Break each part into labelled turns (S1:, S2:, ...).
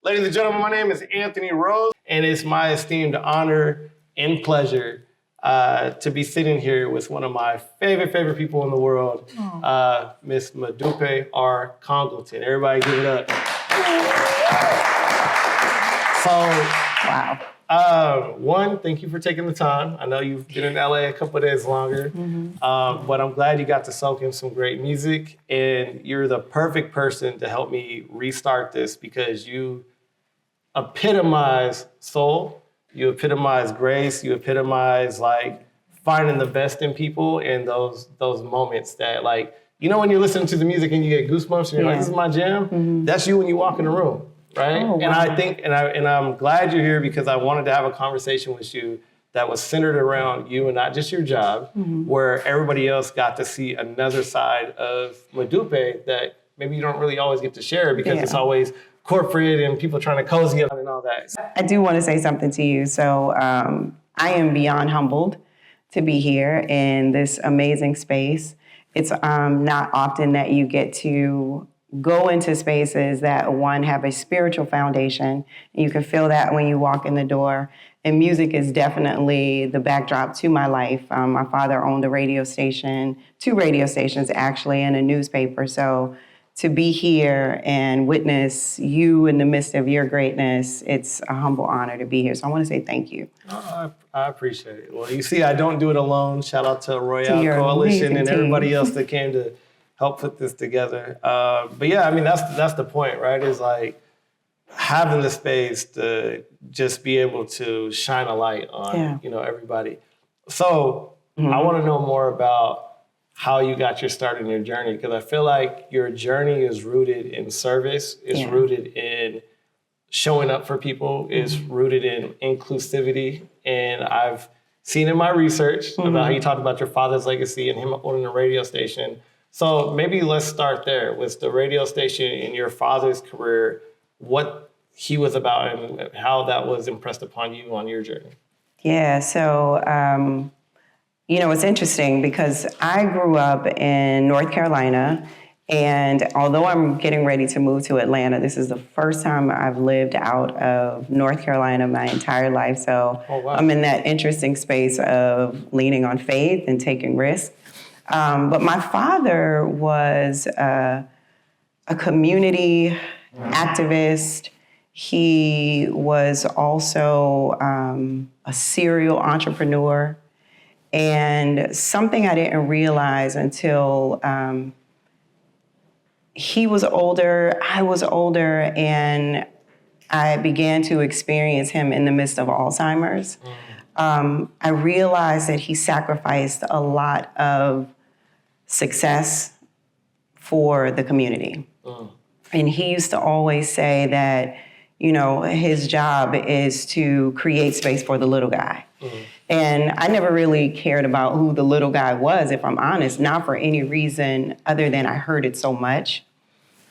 S1: Ladies and gentlemen, my name is Anthony Rose, and it's my esteemed honor and pleasure to be sitting here with one of my favorite people in the world, Miss Modupe R. Congleton. Everybody give it up. So, one, thank you for taking the time. I know you've been in LA a couple of days longer, but I'm glad you got to soak in some great music, and you're the perfect person to help me restart this because you epitomize soul, you epitomize grace, you epitomize like finding the best in people and those moments that like, you know when you're listening to the music and you get goosebumps and you're like, this is my jam? That's you when you walk in the room. Right? Oh, wow. And I think, and I'm glad you're here because I wanted to have a conversation with you that was centered around you and not just your job, where everybody else got to see another side of Modupe that maybe you don't really always get to share because it's always corporate and people trying to cozy up and all that.
S2: I do want to say something to you. So I am beyond humbled to be here in this amazing space. It's not often that you get to go into spaces that, one, have a spiritual foundation. You can feel that when you walk in the door. And music is definitely the backdrop to my life. My father owned a radio station, 2 radio stations actually, and a newspaper. So to be here and witness you in the midst of your greatness, it's a humble honor to be here. So I want to say thank you.
S1: I appreciate it. Well, you see, I don't do it alone. Shout out to Royale Coalition and everybody else that came to help put this together. But yeah, I mean, that's the point, right? Is like having the space to just be able to shine a light on, everybody. So I want to know more about how you got your start in your journey, because I feel like your journey is rooted in service, is rooted in showing up for people, is rooted in inclusivity. And I've seen in my research about how you talked about your father's legacy and him owning a radio station. So maybe let's start there with the radio station in your father's career, what he was about and how that was impressed upon you on your journey.
S2: Yeah, so, it's interesting because I grew up in North Carolina, and although I'm getting ready to move to Atlanta, this is the first time I've lived out of North Carolina my entire life. So I'm in that interesting space of leaning on faith and taking risks. But my father was a community activist. He was also a serial entrepreneur. And something I didn't realize until he was older, I was older, and I began to experience him in the midst of Alzheimer's. I realized that he sacrificed a lot of success for the community. And he used to always say that, his job is to create space for the little guy. And I never really cared about who the little guy was, if I'm honest, not for any reason other than I heard it so much.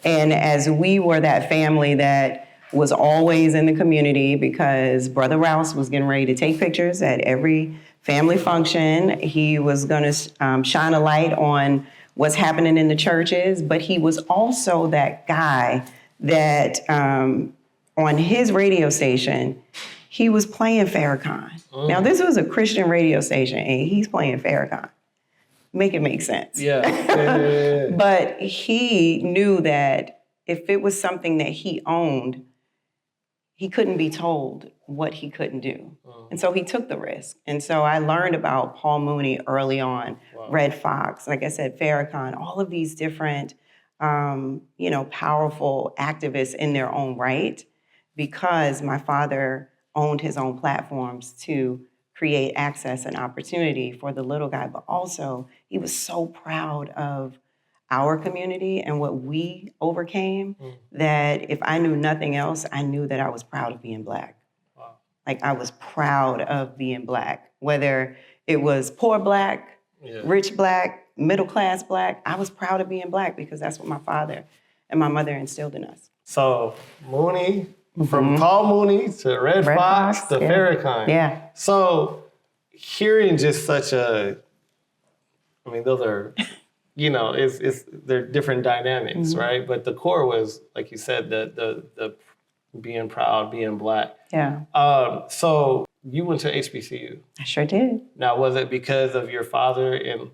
S2: And as we were that family that was always in the community because Brother Rouse was getting ready to take pictures at every family function. He was going to shine a light on what's happening in the churches, but he was also that guy that on his radio station, he was playing Farrakhan. Now, this was a Christian radio station, and he's playing Farrakhan. Make it make sense.
S1: Yeah.
S2: But he knew that if it was something that he owned, he couldn't be told what he couldn't do. And so he took the risk. And so I learned about Paul Mooney early on, Red Fox, like I said, Farrakhan, all of these different, powerful activists in their own right, because my father owned his own platforms to create access and opportunity for the little guy, but also he was so proud of our community and what we overcame that if I knew nothing else, I knew that I was proud of being Black. Wow. Like I was proud of being Black, whether it was poor Black, rich Black, middle class Black, I was proud of being Black because that's what my father and my mother instilled in us.
S1: So Mooney, from Paul Mooney to Red Fox to Farrakhan.
S2: Yeah.
S1: So hearing just such those are, they're different dynamics, right? But the core was, like you said, the being proud, being Black.
S2: Yeah.
S1: So you went to HBCU.
S2: I sure did.
S1: Now, was it because of your father and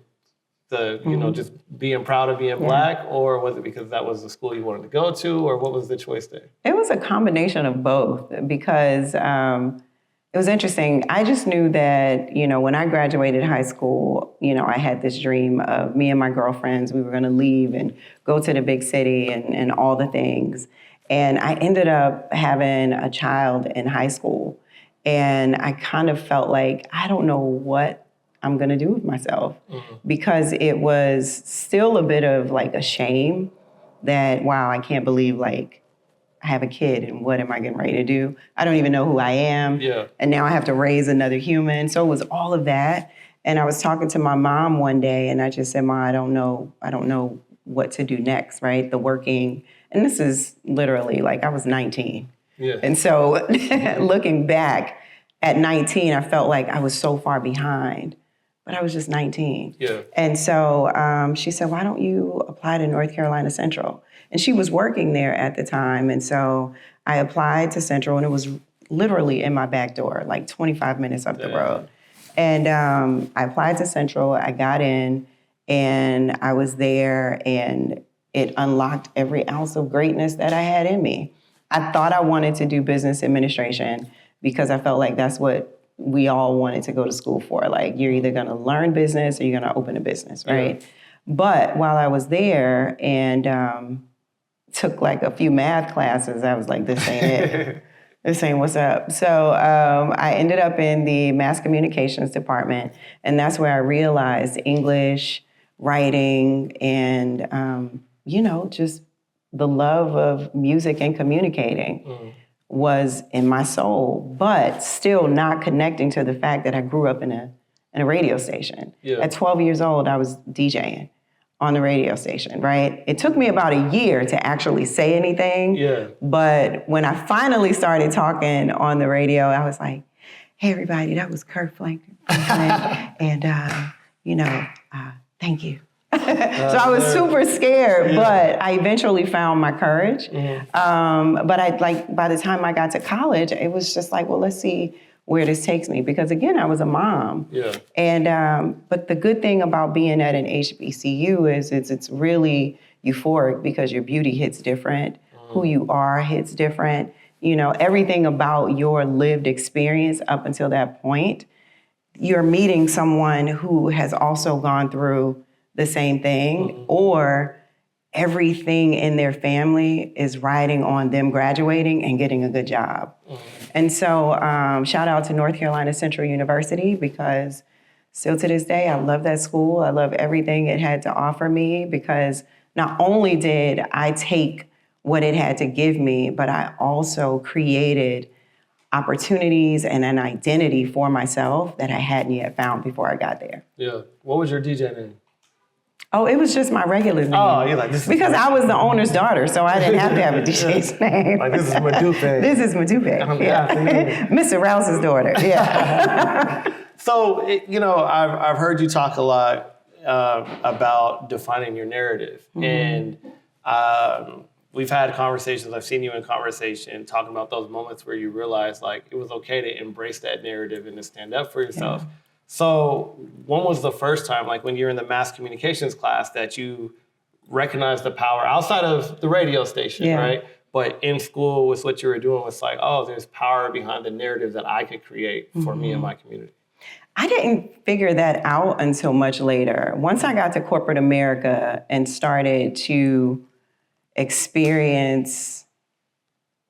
S1: the, just being proud of being Black, or was it because that was the school you wanted to go to, or what was the choice there?
S2: It was a combination of both because it was interesting. I just knew that, when I graduated high school, I had this dream of me and my girlfriends, we were going to leave and go to the big city and all the things. And I ended up having a child in high school. And I kind of felt like, I don't know what I'm going to do with myself, because it was still a bit of like a shame that, wow, I can't believe like I have a kid and what am I getting ready to do? I don't even know who I am.
S1: Yeah.
S2: And now I have to raise another human. So it was all of that. And I was talking to my mom one day and I just said, Ma, I don't know what to do next, right? The working, and this is literally like I was 19.
S1: Yeah.
S2: And so looking back at 19, I felt like I was so far behind, but I was just 19.
S1: Yeah.
S2: And so she said, why don't you apply to North Carolina Central? And she was working there at the time. And so I applied to Central, and it was literally in my back door, like 25 minutes up the road. And I applied to Central, I got in, and I was there, and it unlocked every ounce of greatness that I had in me. I thought I wanted to do business administration because I felt like that's what we all wanted to go to school for. Like, you're either going to learn business or you're going to open a business, right? Yeah. But while I was there and took like a few math classes, I was like, this ain't it. This ain't what's up. So I ended up in the mass communications department, and that's where I realized English, writing, and, just the love of music and communicating was in my soul, but still not connecting to the fact that I grew up in a radio station. Yeah. At 12 years old, I was DJing on the radio station, right? It took me about a year to actually say anything. Yeah. But when I finally started talking on the radio, I was like, hey, everybody, that was Kurt Franklin. And, thank you. So I was super scared, but I eventually found my courage. But by the time I got to college, it was just like, well, let's see where this takes me. Because again, I was a mom. Yeah. And but the good thing about being at an HBCU is it's really euphoric because your beauty hits different, who you are hits different. Everything about your lived experience up until that point, you're meeting someone who has also gone through the same thing, or everything in their family is riding on them graduating and getting a good job. And so shout out to North Carolina Central University, because still to this day, I love that school. I love everything it had to offer me, because not only did I take what it had to give me, but I also created opportunities and an identity for myself that I hadn't yet found before I got there.
S1: Yeah. What was your DJ name?
S2: Oh, it was just my regular name.
S1: Oh, you're like, this is
S2: because I was the owner's daughter, so I didn't have to have a DJ's name.
S1: Like, this is Modupe.
S2: This is Modupe. Yeah. Mr. Rouse's daughter. Yeah.
S1: So, I've heard you talk a lot about defining your narrative, and we've had conversations. I've seen you in conversation talking about those moments where you realized like it was okay to embrace that narrative and to stand up for yourself. Yeah. So when was the first time, like when you're in the mass communications class, that you recognized the power outside of the radio station, right? But in school with what you were doing was like, oh, there's power behind the narrative that I could create for me and my community.
S2: I didn't figure that out until much later. Once I got to corporate America and started to experience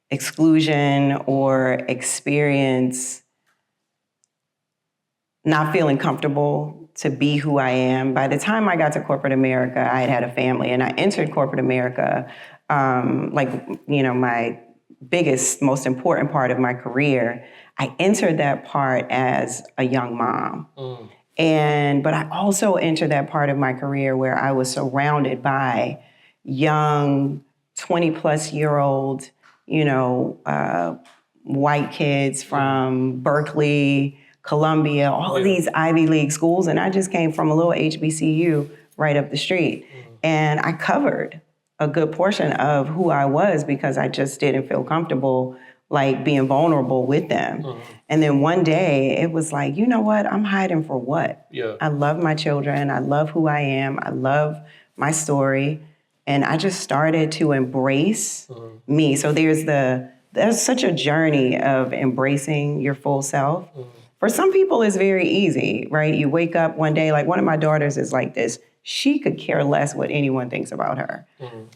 S2: exclusion or experience not feeling comfortable to be who I am. By the time I got to corporate America, I had a family, and I entered corporate America, my biggest, most important part of my career. I entered that part as a young mom. But I also entered that part of my career where I was surrounded by young, 20-plus-year-old, white kids from Berkeley, Columbia, all of these Ivy League schools. And I just came from a little HBCU right up the street. And I covered a good portion of who I was because I just didn't feel comfortable like being vulnerable with them. And then one day it was like, you know what? I'm hiding for what?
S1: Yeah.
S2: I love my children. I love who I am. I love my story. And I just started to embrace me. So there's such a journey of embracing your full self. For some people, it's very easy, right? You wake up one day, like one of my daughters is like this. She could care less what anyone thinks about her.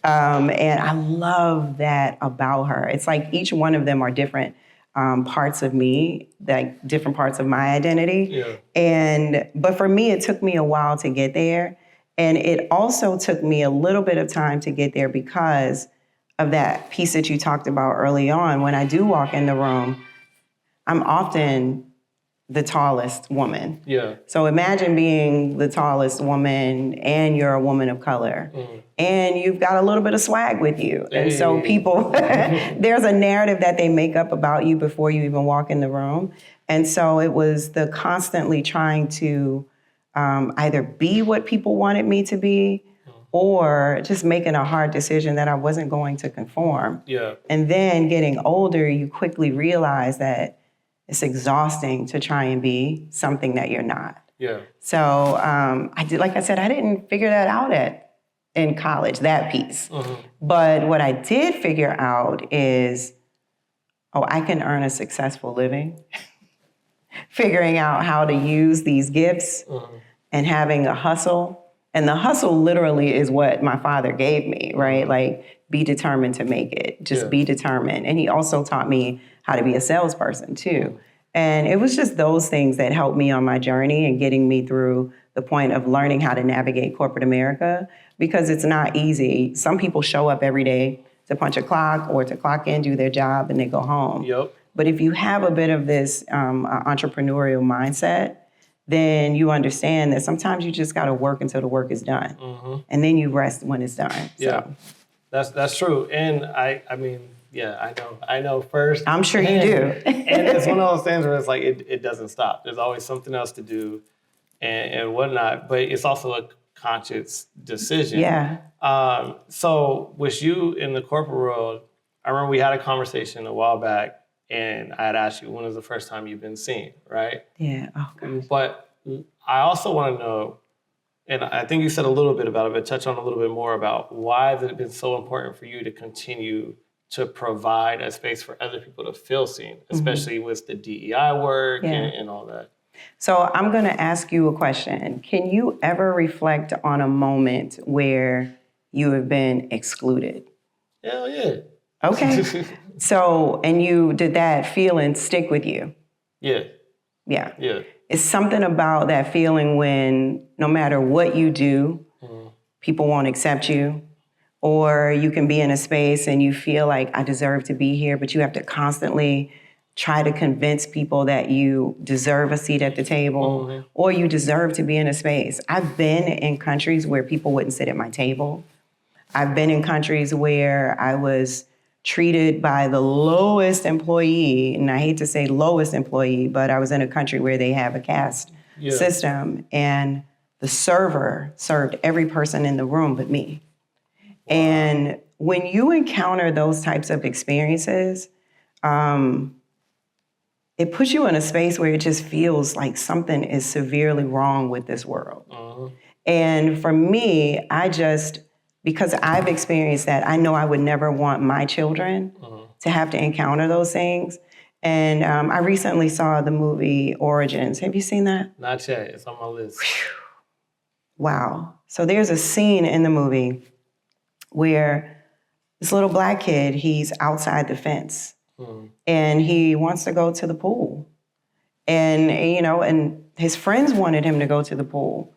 S2: And I love that about her. It's like each one of them are different parts of me, like different parts of my identity. But for me, it took me a while to get there. And it also took me a little bit of time to get there because of that piece that you talked about early on. When I do walk in the room, I'm often the tallest woman. So imagine being the tallest woman and you're a woman of color and you've got a little bit of swag with you. And so people, there's a narrative that they make up about you before you even walk in the room. And so it was the constantly trying to either be what people wanted me to be or just making a hard decision that I wasn't going to conform. And then getting older, you quickly realize that it's exhausting to try and be something that you're not. So I didn't figure that out in college, that piece. But what I did figure out is, I can earn a successful living. Figuring out how to use these gifts and having a hustle. And the hustle literally is what my father gave me, right? Like, be determined to make it. Just be determined. And he also taught me how to be a salesperson too. And it was just those things that helped me on my journey and getting me through the point of learning how to navigate corporate America, because it's not easy. Some people show up every day to punch a clock or to clock in, do their job, and they go home. But if you have a bit of this entrepreneurial mindset, then you understand that sometimes you just got to work until the work is done. And then you rest when it's done. So.
S1: That's true. And I mean, I know first.
S2: I'm sure you do.
S1: And it's one of those things where it's like, it doesn't stop. There's always something else to do and whatnot, but it's also a conscious decision. So with you in the corporate world, I remember we had a conversation a while back and I had asked you, when was the first time you've been seen, right? But I also want to know, and I think you said a little bit about it, but touch on a little bit more about why has it been so important for you to continue to provide a space for other people to feel seen, especially with the DEI work and all that.
S2: So I'm going to ask you a question. Can you ever reflect on a moment where you have been excluded?
S1: Hell yeah.
S2: Okay. So, and did that feeling stick with you?
S1: Yeah. It's
S2: something about that feeling when no matter what you do, people won't accept you. Or you can be in a space and you feel like, I deserve to be here, but you have to constantly try to convince people that you deserve a seat at the table or you deserve to be in a space. I've been in countries where people wouldn't sit at my table. I've been in countries where I was treated by the lowest employee, and I hate to say lowest employee, but I was in a country where they have a caste system, and the server served every person in the room but me. And when you encounter those types of experiences, it puts you in a space where it just feels like something is severely wrong with this world. And for me, because I've experienced that, I know I would never want my children to have to encounter those things. And I recently saw the movie Origins. Have you seen that?
S1: Not yet. It's on my list.
S2: Wow. So there's a scene in the movie where this little black kid, he's outside the fence and he wants to go to the pool. And, and his friends wanted him to go to the pool.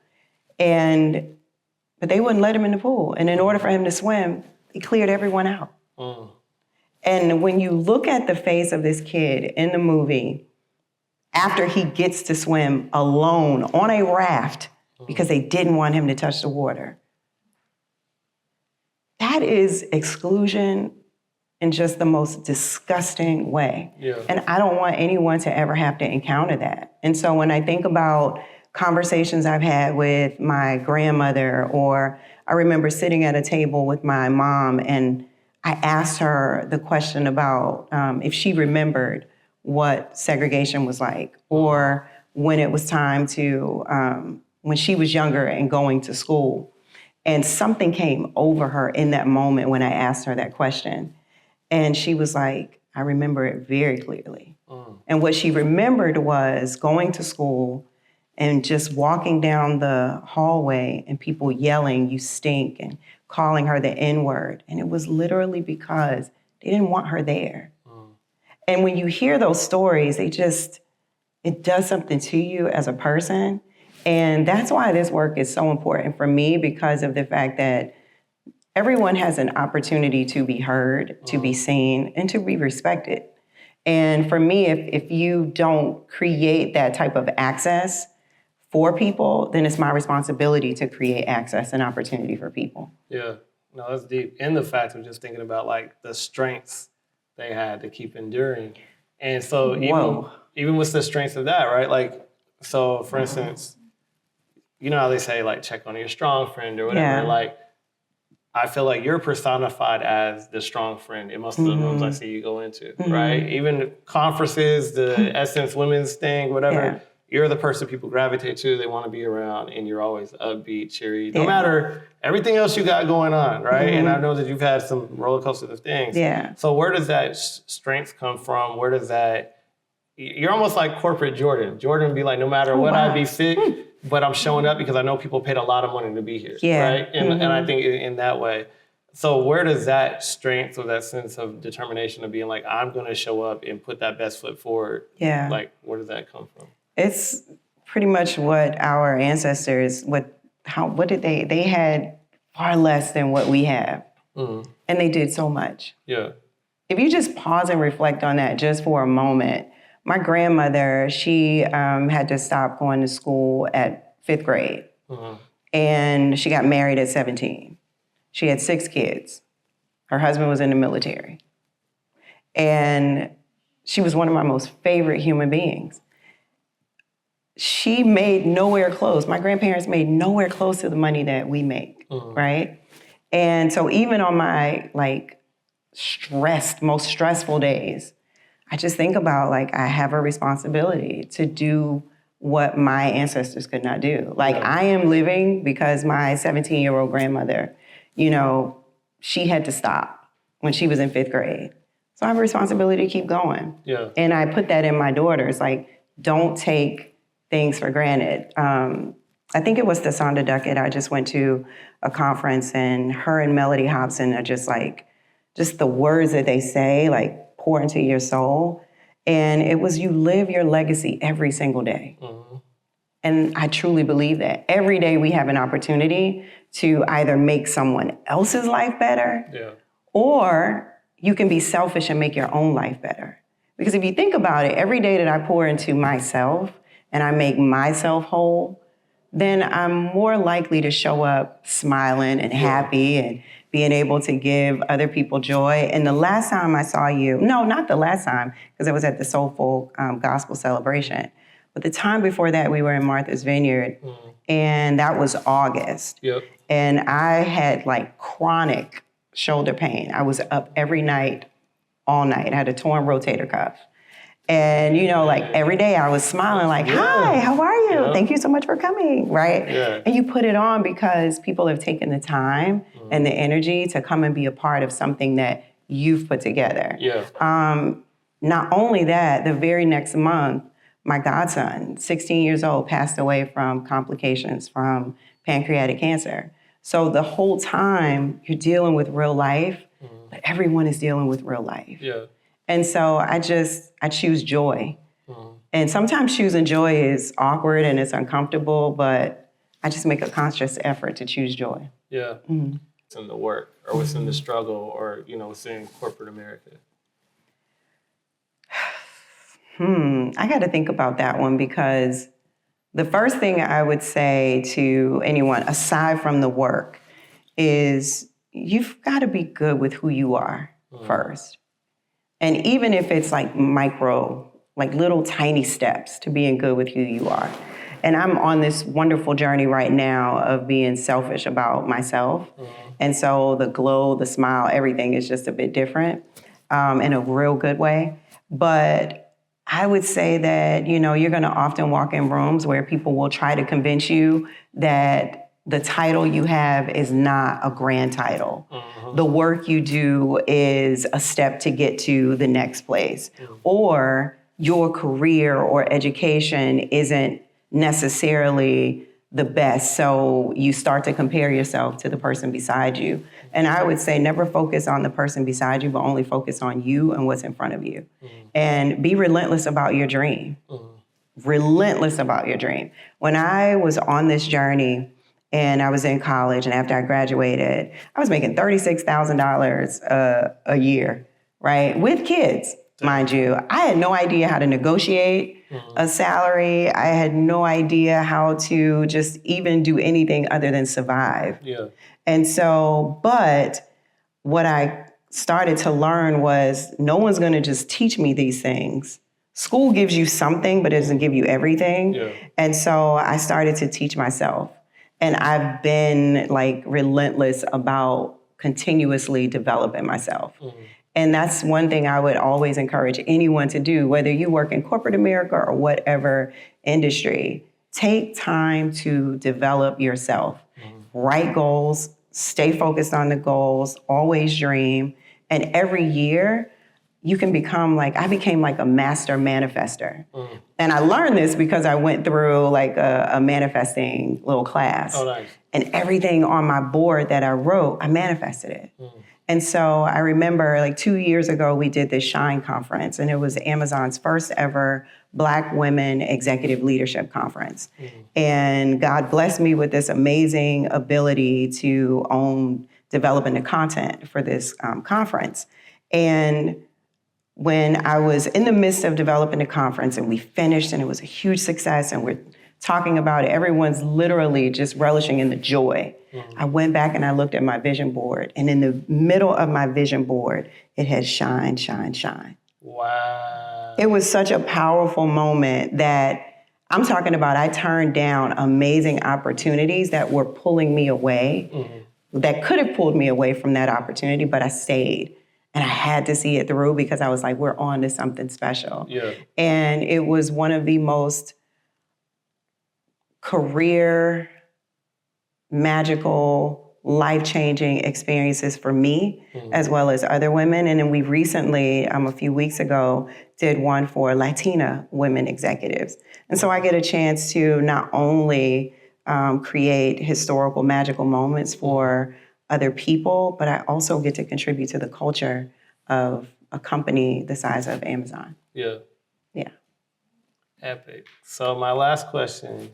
S2: But they wouldn't let him in the pool. And in order for him to swim, he cleared everyone out. And when you look at the face of this kid in the movie, after he gets to swim alone on a raft because they didn't want him to touch the water, that is exclusion in just the most disgusting way. And I don't want anyone to ever have to encounter that. And so when I think about conversations I've had with my grandmother, or I remember sitting at a table with my mom and I asked her the question about if she remembered what segregation was like, or when it was time to, when she was younger and going to school. And something came over her in that moment when I asked her that question. And she was like, I remember it very clearly. And what she remembered was going to school and just walking down the hallway and people yelling, "You stink," and calling her the N-word. And it was literally because they didn't want her there. And when you hear those stories, it does something to you as a person. And that's why this work is so important for me, because of the fact that everyone has an opportunity to be heard, to be seen, and to be respected. And for me, if you don't create that type of access for people, then it's my responsibility to create access and opportunity for people.
S1: Yeah, no, that's deep. And the fact of just thinking about like the strengths they had to keep enduring. And so even with the strengths of that, right? Like, so for instance, you know how they say like check on your strong friend or whatever,
S2: Yeah.
S1: like I feel like you're personified as the strong friend in most of the rooms I see you go into, right? Even conferences, the Essence Women's thing, whatever, you're the person people gravitate to, they want to be around, and you're always upbeat, cheery, no matter everything else you got going on, right? And I know that you've had some roller coasters of things.
S2: Yeah.
S1: So where does that strength come from? Where does that, you're almost like corporate Jordan. Jordan would be like, no matter what, I'd be sick, but I'm showing up because I know people paid a lot of money to be here, right? And I think in that way. So where does that strength or that sense of determination of being like, I'm going to show up and put that best foot forward, like, where does that come from?
S2: It's pretty much what our ancestors, what did they had far less than what we have. And they did so much.
S1: Yeah.
S2: If you just pause and reflect on that just for a moment, my grandmother, she had to stop going to school at 5th grade. And she got married at 17. She had 6 kids. Her husband was in the military. And she was one of my most favorite human beings. She made nowhere close. My grandparents made nowhere close to the money that we make, right? And so even on my most stressful days, I just think about like I have a responsibility to do what my ancestors could not do. Like I am living because my 17-year-old grandmother, you know, she had to stop when she was in 5th grade. So I have a responsibility to keep going.
S1: Yeah.
S2: And I put that in my daughters, like, don't take things for granted. I think it was the Sonda Duckett. I just went to a conference and her and Melody Hobson are just the words that they say, like pour into your soul. And it was, you live your legacy every single day. And I truly believe that. Every day we have an opportunity to either make someone else's life better, or you can be selfish and make your own life better. Because if you think about it, every day that I pour into myself and I make myself whole, then I'm more likely to show up smiling and happy and being able to give other people joy. And the last time I saw you, no, not the last time, because I was at the Soulful Gospel Celebration, but the time before that, we were in Martha's Vineyard, and that was August. And I had like chronic shoulder pain. I was up every night, all night. I had a torn rotator cuff. And, you know, like every day I was smiling like, hi, how are you? Thank you so much for coming, right? And you put it on because people have taken the time and the energy to come and be a part of something that you've put together. Not only that, the very next month, my godson, 16 years old, passed away from complications from pancreatic cancer. So the whole time you're dealing with real life, but everyone is dealing with real life. And so I choose joy. And sometimes choosing joy is awkward and it's uncomfortable, but I just make a conscious effort to choose joy.
S1: What's in the work, or what's in the struggle, or, you know, what's in corporate America?
S2: I got to think about that one, because the first thing I would say to anyone, aside from the work, is you've got to be good with who you are first. And even if it's like micro, like little tiny steps to being good with who you are. And I'm on this wonderful journey right now of being selfish about myself. And so the glow, the smile, everything is just a bit different in a real good way. But I would say that, you're going to often walk in rooms where people will try to convince you that the title you have is not a grand title. The work you do is a step to get to the next place. Or your career or education isn't necessarily the best. So you start to compare yourself to the person beside you. And I would say never focus on the person beside you, but only focus on you and what's in front of you. And be relentless about your dream. Relentless about your dream. When I was on this journey and I was in college and after I graduated, I was making $36,000 a year, right? With kids, mind you. I had no idea how to negotiate a salary. I had no idea how to just even do anything other than survive. And so, but what I started to learn was no one's going to just teach me these things. School gives you something, but it doesn't give you everything. And so I started to teach myself. And I've been relentless about continuously developing myself. And that's one thing I would always encourage anyone to do, whether you work in corporate America or whatever industry. Take time to develop yourself. Write goals, stay focused on the goals, always dream. And every year, you can become I became a master manifester. And I learned this because I went through a manifesting little class.
S1: Oh, nice.
S2: And everything on my board that I wrote, I manifested it. And so I remember 2 years ago, we did this Shine conference, and it was Amazon's first ever Black women executive leadership conference. And God blessed me with this amazing ability to own developing the content for this conference. And when I was in the midst of developing the conference and we finished and it was a huge success and we're talking about it, everyone's literally just relishing in the joy. I went back and I looked at my vision board, and in the middle of my vision board, it had shine, shine, shine.
S1: Wow.
S2: It was such a powerful moment that I'm talking about. I turned down amazing opportunities that were pulling me away, that could have pulled me away from that opportunity, but I stayed. And I had to see it through because I was we're on to something special. And it was one of the most career, magical, life-changing experiences for me, as well as other women. And then we recently, a few weeks ago, did one for Latina women executives. And so I get a chance to not only create historical, magical moments for other people, but I also get to contribute to the culture of a company the size of Amazon.
S1: Yeah.
S2: Epic.
S1: So my last question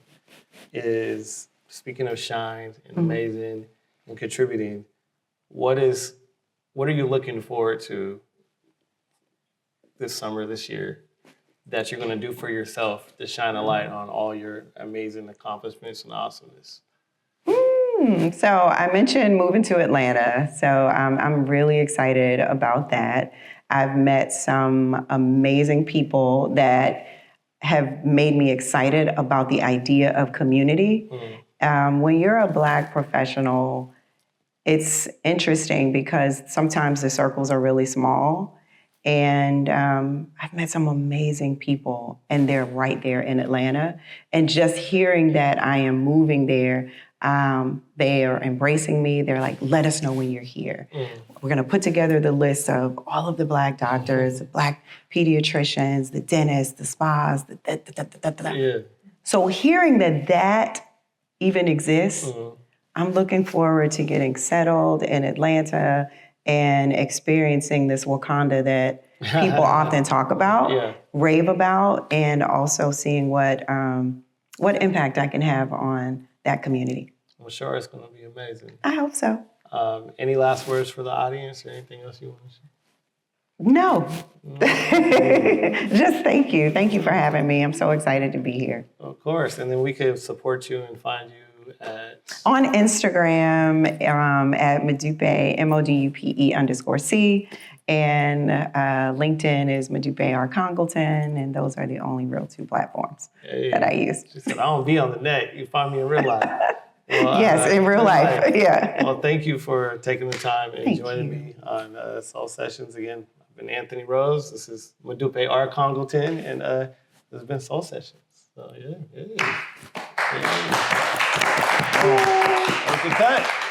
S1: is, speaking of shine and amazing and contributing, what are you looking forward to this summer, this year, that you're going to do for yourself to shine a light on all your amazing accomplishments and awesomeness?
S2: So I mentioned moving to Atlanta. So I'm really excited about that. I've met some amazing people that have made me excited about the idea of community. When you're a Black professional, it's interesting because sometimes the circles are really small. And I've met some amazing people, and they're right there in Atlanta. And just hearing that I am moving there, they are embracing me. They're like, let us know when you're here. We're going to put together the list of all of the Black doctors, the Black pediatricians, the dentists, the spas, So hearing that even exists, I'm looking forward to getting settled in Atlanta and experiencing this Wakanda that people often talk about, rave about, and also seeing what impact I can have on that community.
S1: I'm sure it's going to be amazing.
S2: I hope so.
S1: Any last words for the audience or anything else you want to say?
S2: No. Just thank you. Thank you for having me. I'm so excited to be here.
S1: Of course. And then we can support you and find you at?
S2: On Instagram at Modupe, MODUPE _C. And LinkedIn is Modupe R. Congleton, and those are the only real two platforms that I use.
S1: She said, I don't be on the net. You find me in real life. Well,
S2: Yes, in real life. Yeah.
S1: Well, thank you for taking the time and
S2: Thank
S1: joining
S2: you.
S1: me on Soul Sessions again. I've been Anthony Rose. This is Modupe R. Congleton, and this has been Soul Sessions. So, yeah. That was a cut.